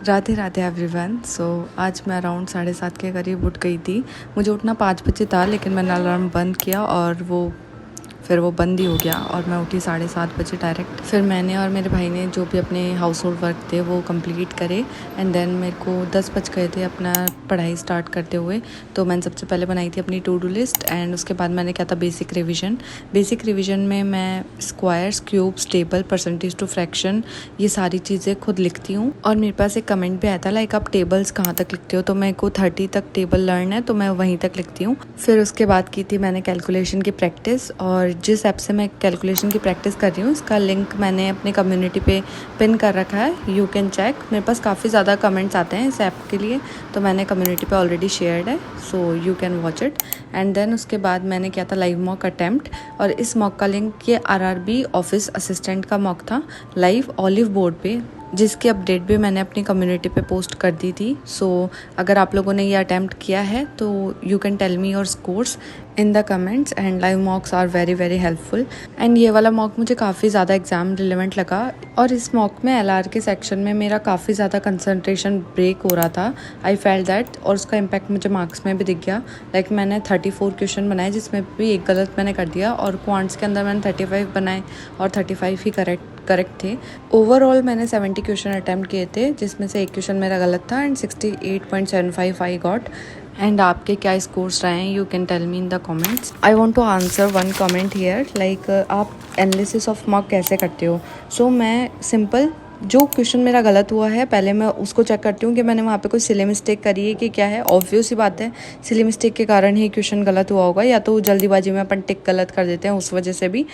Radhe Radhe everyone. आज मैं around 7:30 के करीब उठ गई थी। मुझे उठना 5 बजे था, लेकिन मैंने अलार्म बंद किया और फिर वो बंद ही हो गया और मैं उठी 7:30 बजे डायरेक्ट। फिर मैंने और मेरे भाई ने जो भी अपने हाउस होल्ड वर्क थे वो कंप्लीट करे एंड देन मेरे को 10 बज गए थे अपना पढ़ाई स्टार्ट करते हुए। तो मैंने सबसे पहले बनाई थी अपनी टू डू लिस्ट एंड उसके बाद मैंने किया था बेसिक रिविजन में मैं squares, cubes, table, percentage to fraction, ये सारी चीज़ें खुद लिखती हूँ। और मेरे पास एक कमेंट भी आया था लाइक आप टेबल्स कहाँ तक लिखते हो, तो मेरे को 30 तक टेबल लर्न है तो मैं वहीं तक लिखती हूँ। फिर उसके बाद की थी मैंने कैलकुलेशन की प्रैक्टिस, और जिस ऐप से मैं कैलकुलेशन की प्रैक्टिस कर रही हूँ इसका लिंक मैंने अपनी कम्युनिटी पे पिन कर रखा है, यू कैन चेक। मेरे पास काफ़ी ज़्यादा कमेंट्स आते हैं इस ऐप के लिए, तो मैंने कम्युनिटी पे ऑलरेडी शेयर्ड है, so you can watch it. And then उसके बाद मैंने किया था लाइव मॉक अटैम्प्ट, और इस मॉक का लिंक ये आरआरबी ऑफिस असिस्टेंट का मॉक था लाइव ऑलिव बोर्ड पे, जिसकी अपडेट भी मैंने अपनी कम्युनिटी पे पोस्ट कर दी थी। सो अगर आप लोगों ने ये अटैम्प्ट किया है तो you can tell me your scores in the comments and live mocks are very very helpful. And ये वाला मॉक मुझे काफ़ी ज़्यादा एग्जाम रिलेवेंट लगा, और इस मॉक में एलआर के सेक्शन में मेरा काफ़ी ज़्यादा कंसंट्रेशन ब्रेक हो रहा था, आई फेल्ट दैट, और उसका इम्पैक्ट मुझे मार्क्स में भी दिख गया। लाइक मैंने 34 क्वेश्चन बनाए जिसमें भी एक गलत मैंने कर दिया, और क्वांट्स के अंदर मैंने 35 बनाए और 35 ही करेक्ट थे। ओवरऑल मैंने 70 क्वेश्चन अटैम्प्ट किए थे, जिसमें से एक क्वेश्चन मेरा गलत था एंड 68.75 आई गॉट। एंड आपके क्या स्कोर्स रहे हैं, you can tell me in the comments. I want to answer one comment here, like आप एनालिसिस ऑफ मॉक कैसे करते हो। सो मैं सिंपल, जो क्वेश्चन मेरा गलत हुआ है पहले मैं उसको चेक करती हूँ कि मैंने वहाँ पे कोई सिली मिस्टेक करी है कि क्या है। ऑब्वियस ही बात है, सिली मिस्टेक के कारण ही क्वेश्चन गलत हुआ होगा, या तो जल्दीबाजी में अपन टिक गलत कर देते हैं उस वजह से भी।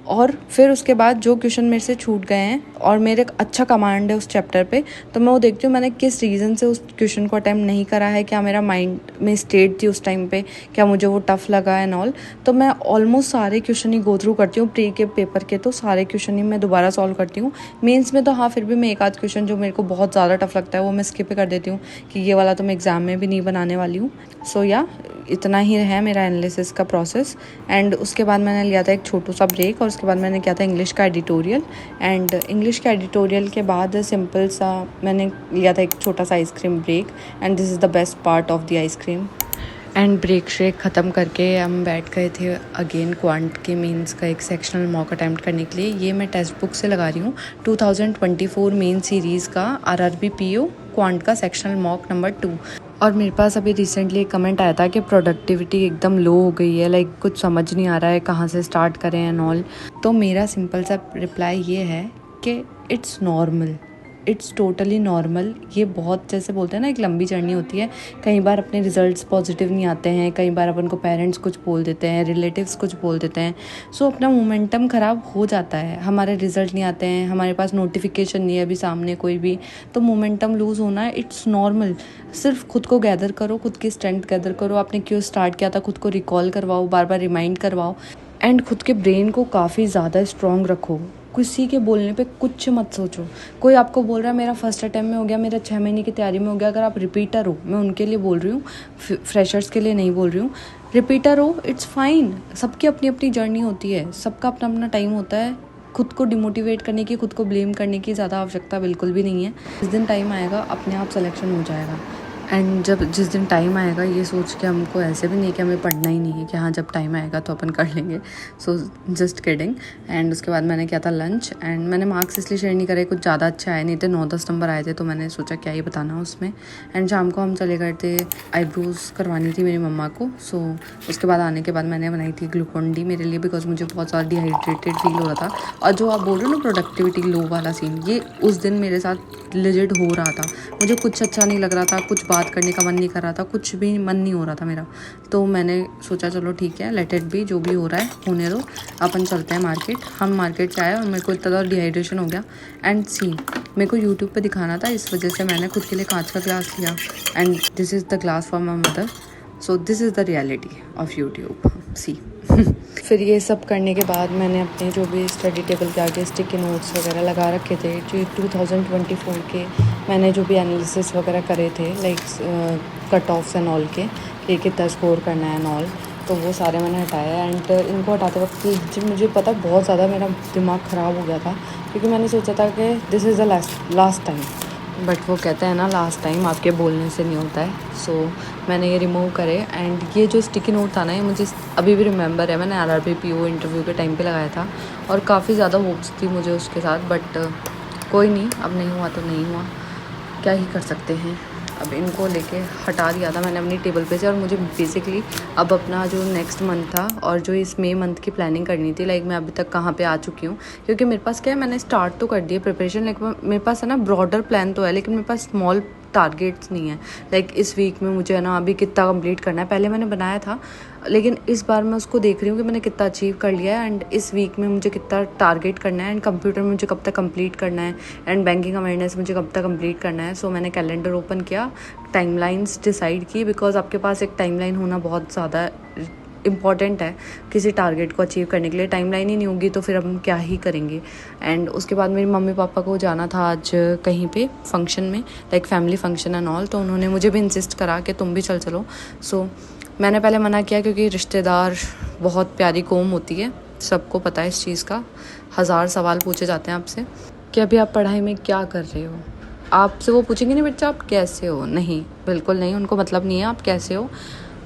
और फिर उसके बाद जो क्वेश्चन मेरे से छूट गए हैं और मेरे अच्छा कमांड है उस चैप्टर पे, तो मैं वो देखती हूँ मैंने किस रीज़न से उस क्वेश्चन को अटैम्प्ट नहीं करा है, क्या मेरा माइंड में स्टेट थी उस टाइम पे, क्या मुझे वो टफ लगा एंड ऑल। तो मैं ऑलमोस्ट सारे क्वेश्चन ही गो थ्रू करती हूँ। प्री के पेपर के तो सारे क्वेश्चन ही मैं दोबारा सॉल्व करती हूँ। मेंस में तो हाँ, फिर भी मैं एक आध क्वेश्चन जो मेरे को बहुत ज़्यादा टफ लगता है वो मैं स्किप कर देती हूँ कि ये वाला तो मैं एग्ज़ाम में भी नहीं बनाने वाली हूँ। सो या इतना ही है मेरा एनालिसिस का प्रोसेस। एंड उसके बाद मैंने लिया था एक छोटू सा ब्रेक, और उसके बाद मैंने किया था इंग्लिश का एडिटोरियल। एंड इंग्लिश के एडिटोरियल के बाद सिंपल सा मैंने लिया था एक छोटा सा ice cream break, and this is the best part of the ice cream. And break श्रेक ख़त्म करके हम बैठ गए थे अगेन क्वांट के मीन्स का एक सेक्शनल मॉक अटैम्प्ट करने के लिए। ये मैं टेक्स्ट बुक से लगा रही हूँ 2024 मेन सीरीज़ का आरआरबी पीओ क्वांट का सेक्शनल मॉक नंबर 2। और मेरे पास अभी रिसेंटली एक कमेंट आया था कि प्रोडक्टिविटी एकदम लो हो गई है, लाइक कुछ समझ नहीं आ रहा है कहाँ से स्टार्ट करें एंड ऑल। तो मेरा सिंपल सा रिप्लाई ये है कि it's normal, it's totally normal. ये बहुत, जैसे बोलते हैं ना, एक लंबी जर्नी होती है। कई बार अपने रिजल्ट्स पॉजिटिव नहीं आते हैं, कई बार अपन को पेरेंट्स कुछ बोल देते हैं, रिलेटिव्स कुछ बोल देते हैं, सो अपना मोमेंटम ख़राब हो जाता है। हमारे रिजल्ट नहीं आते हैं, हमारे पास नोटिफिकेशन नहीं है अभी सामने कोई भी, तो मोमेंटम लूज़ होना है, इट्स नॉर्मल। सिर्फ खुद को गैदर करो, खुद की स्ट्रेंथ गैदर करो, आपने क्यों स्टार्ट किया था खुद को रिकॉल करवाओ, बार बार रिमाइंड करवाओ, एंड खुद के ब्रेन को काफ़ी ज़्यादा स्ट्रॉन्ग रखो। किसी के बोलने पे कुछ मत सोचो। कोई आपको बोल रहा है मेरा फर्स्ट अटैम्प्ट में हो गया, मेरा 6 महीने की तैयारी में हो गया, अगर आप रिपीटर हो, मैं उनके लिए बोल रही हूँ, फ्रेशर्स के लिए नहीं बोल रही हूँ, रिपीटर हो इट्स फाइन। सबकी अपनी अपनी जर्नी होती है, सबका अपना अपना टाइम होता है। खुद को डिमोटिवेट करने की, खुद को ब्लेम करने की ज़्यादा आवश्यकता बिल्कुल भी नहीं है। जिस दिन टाइम आएगा अपने आप सिलेक्शन हो जाएगा। एंड जब जिस दिन टाइम आएगा ये सोच के हमको ऐसे भी नहीं कि हमें पढ़ना ही नहीं है कि हाँ जब टाइम आएगा तो अपन कर लेंगे, सो जस्ट किडिंग। एंड उसके बाद मैंने किया था लंच, एंड मैंने मार्क्स इसलिए शेयर नहीं करे, कुछ ज़्यादा अच्छे आए नहीं थे, 9-10 नंबर आए थे, तो मैंने सोचा क्या ही बताना उसमें। एंड शाम को हम चले गए थे, आईब्रोज करवानी थी मेरी मम्मा को। सो उसके बाद आने के बाद मैंने बनाई थी ग्लूकॉन डी मेरे लिए, बिकॉज मुझे बहुत ज़्यादा डिहाइड्रेटेड फील हो रहा था। और जो आप बोल रहे हो ना प्रोडक्टिविटी लो वाला सीन, ये उस दिन मेरे साथ लेजिट हो रहा था। मुझे कुछ अच्छा नहीं लग रहा था, कुछ बात करने का मन नहीं कर रहा था, कुछ भी मन नहीं हो रहा था मेरा। तो मैंने सोचा चलो ठीक है, लेट इट बी, जो भी हो रहा है होने दो, अपन चलते हैं मार्केट। हम मार्केट से आए और मेरे को इतना ज़्यादा डिहाइड्रेशन हो गया। एंड सी, मेरे को यूट्यूब पे दिखाना था, इस वजह से मैंने खुद के लिए कांच का ग्लास लिया, and this is the glass for my mother. So this is the reality of YouTube, see. फिर ये सब करने के बाद मैंने अपने जो भी स्टडी टेबल के आगे स्टिकी नोट्स वगैरह लगा रखे थे, जो 2024 के मैंने जो भी एनालिसिस वगैरह करे थे, like cut offs and all के, कि कितना स्कोर करना है एंड ऑल, तो वो सारे मैंने हटाया। एंड इनको हटाते वक्त जब मुझे पता बहुत ज़्यादा मेरा दिमाग ख़राब हो गया था, क्योंकि मैंने सोचा था कि this is the last time, but वो कहते हैं ना लास्ट टाइम आपके बोलने से नहीं होता है। सो मैंने ये रिमूव करे एंड ये जो स्टिकी नोट था ना, ये मुझे अभी भी रिमेंबर है। मैंने RRB PO इंटरव्यू के टाइम पे लगाया था और काफ़ी ज़्यादा होप्स थी मुझे उसके साथ, बट कोई नहीं, अब नहीं हुआ तो नहीं हुआ, क्या ही कर सकते हैं। अब इनको लेके हटा दिया था मैंने अपनी टेबल पे से। और मुझे बेसिकली अब अपना जो नेक्स्ट मंथ था और जो इस मई मंथ की प्लानिंग करनी थी, लाइक मैं अभी तक कहाँ पे आ चुकी हूँ, क्योंकि मेरे पास क्या है, मैंने स्टार्ट तो कर दिया प्रिपरेशन, लाइक मेरे पास है ना ब्रॉडर प्लान तो है, लेकिन मेरे पास स्मॉल टारगेट्स नहीं है। लाइक इस वीक में मुझे है ना अभी कितना कंप्लीट करना है, पहले मैंने बनाया था, लेकिन इस बार मैं उसको देख रही हूँ कि मैंने कितना अचीव कर लिया है एंड इस वीक में मुझे कितना टारगेट करना है एंड कंप्यूटर में मुझे कब तक कंप्लीट करना है एंड बैंकिंग अवेयरनेस मुझे कब तक कंप्लीट करना है। सो मैंने कैलेंडर ओपन किया, टाइमलाइंस डिसाइड की, बिकॉज आपके पास एक टाइमलाइन होना बहुत ज़्यादा इम्पॉर्टेंट है किसी टारगेट को अचीव करने के लिए। टाइमलाइन ही नहीं होगी तो फिर हम क्या ही करेंगे। एंड उसके बाद मेरी मम्मी पापा को जाना था आज कहीं पे फंक्शन में, like family function and all, तो उन्होंने मुझे भी इंसिस्ट करा कि तुम भी चलो। सो मैंने पहले मना किया, क्योंकि रिश्तेदार बहुत प्यारी कौम होती है, सबको पता है इस चीज़ का। 1000 सवाल पूछे जाते हैं आपसे कि अभी आप पढ़ाई में क्या कर रहे हो। आपसे वो पूछेंगे नहीं बच्चा आप कैसे हो, नहीं, बिल्कुल नहीं, उनको मतलब नहीं है आप कैसे हो।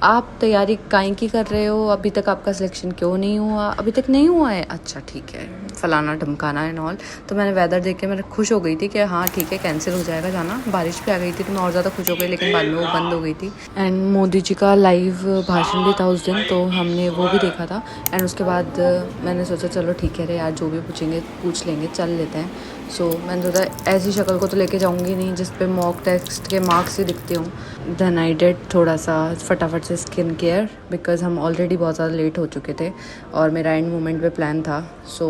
आप तैयारी काहे की कर रहे हो, अभी तक आपका सिलेक्शन क्यों नहीं हुआ, अभी तक नहीं हुआ है, अच्छा ठीक है, फलाना ढमकाना एंड ऑल। तो मैंने वेदर देख के मैं खुश हो गई थी कि हाँ ठीक है, कैंसिल हो जाएगा जाना। बारिश भी आ गई थी तो मैं और ज़्यादा खुश हो गई, लेकिन बाद में वो बंद हो गई थी। एंड मोदी जी का लाइव भाषण भी था उस दिन, तो हमने वो भी देखा था। एंड उसके बाद मैंने सोचा चलो ठीक है रे यार, जो भी पूछेंगे पूछ लेंगे, चल लेते हैं। सो मैंने सोचा ऐसी शक्ल को तो लेके जाऊंगी नहीं जिस पे मॉक टेस्ट के मार्क्स ही दिखते हों। देन आई डिड थोड़ा सा फटाफट से स्किन केयर, बिकॉज हम ऑलरेडी बहुत ज़्यादा लेट हो चुके थे और मेरा एंड मोमेंट पे प्लान था। सो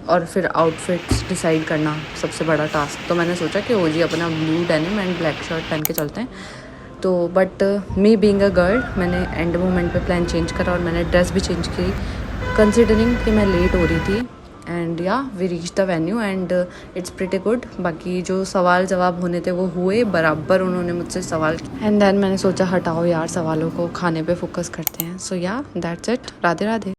और फिर आउटफिट्स डिसाइड करना सबसे बड़ा टास्क। तो मैंने सोचा कि ओजी अपना blue denim and black shirt पहन के चलते हैं। तो but me being a girl, मैंने एंड मोमेंट पे प्लान चेंज करा और मैंने ड्रेस भी चेंज की, कंसिडरिंग कि मैं लेट हो रही थी। And yeah we reach the venue and it's pretty good. बाकी जो सवाल जवाब होने थे वो हुए बराबर, उन्होंने मुझसे सवाल। एंड देन मैंने सोचा हटाओ यार सवालों को, खाने पे फोकस करते हैं। सो या दैट्स इट, राधे राधे।